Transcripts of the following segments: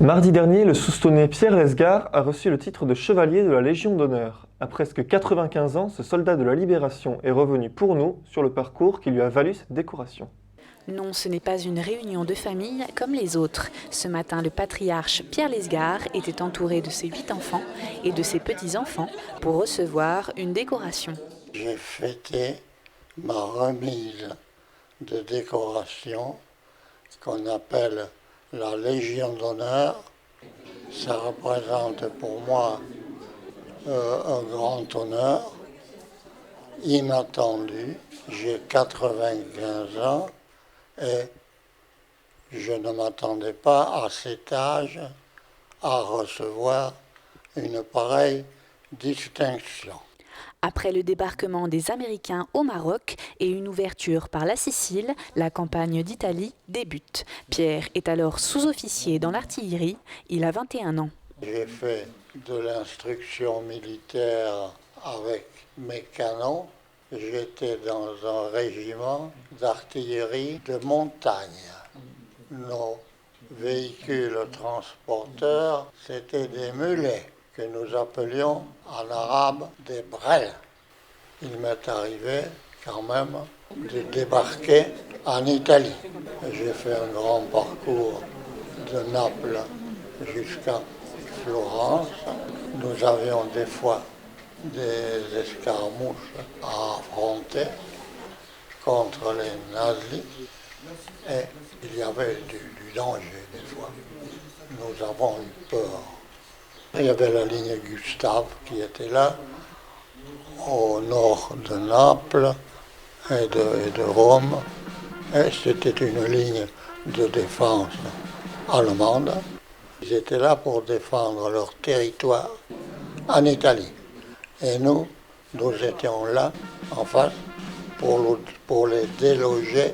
Mardi dernier, le Soustonnais Pierre Lesgard a reçu le titre de chevalier de la Légion d'honneur. À presque 95 ans, ce soldat de la Libération est revenu pour nous sur le parcours qui lui a valu cette décoration. Non, ce n'est pas une réunion de famille comme les autres. Ce matin, le patriarche Pierre Lesgard était entouré de ses 8 enfants et de ses petits-enfants pour recevoir une décoration. J'ai fêté ma remise de décoration qu'on appelle la Légion d'honneur. Ça représente pour moi un grand honneur inattendu. J'ai 95 ans et je ne m'attendais pas à cet âge à recevoir une pareille distinction. Après le débarquement des Américains au Maroc et une ouverture par la Sicile, la campagne d'Italie débute. Pierre est alors sous-officier dans l'artillerie. Il a 21 ans. J'ai fait de l'instruction militaire avec mes canons. J'étais dans un régiment d'artillerie de montagne. Nos véhicules transporteurs, c'était des mulets que nous appelions en arabe des brels. Il m'est arrivé quand même de débarquer en Italie. J'ai fait un grand parcours de Naples jusqu'à Florence. Nous avions des fois des escarmouches à affronter contre les nazis et il y avait du danger des fois. Nous avons eu peur. Il y avait la ligne Gustave qui était là, au nord de Naples et de Rome. Et c'était une ligne de défense allemande. Ils étaient là pour défendre leur territoire en Italie. Et nous étions là, en face, pour les déloger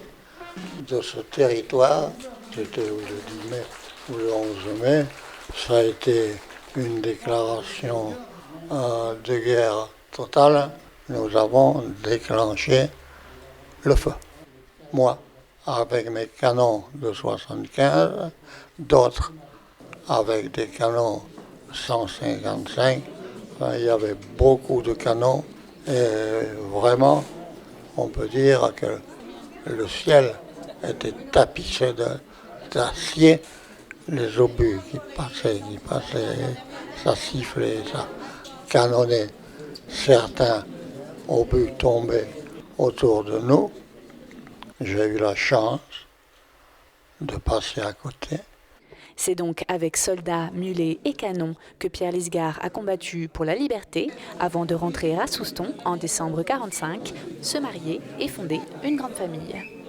de ce territoire. C'était le 10 mai ou le 11 mai. Ça a été une déclaration de guerre totale. Nous avons déclenché le feu. Moi, avec mes canons de 75, d'autres avec des canons 155. Enfin, il y avait beaucoup de canons et vraiment, on peut dire que le ciel était tapissé d'acier. Les obus qui passaient, ça sifflait, ça canonnait. Certains obus tombaient autour de nous. J'ai eu la chance de passer à côté. C'est donc avec soldats, mulets et canons que Pierre Lesgard a combattu pour la liberté avant de rentrer à Souston en décembre 1945, se marier et fonder une grande famille.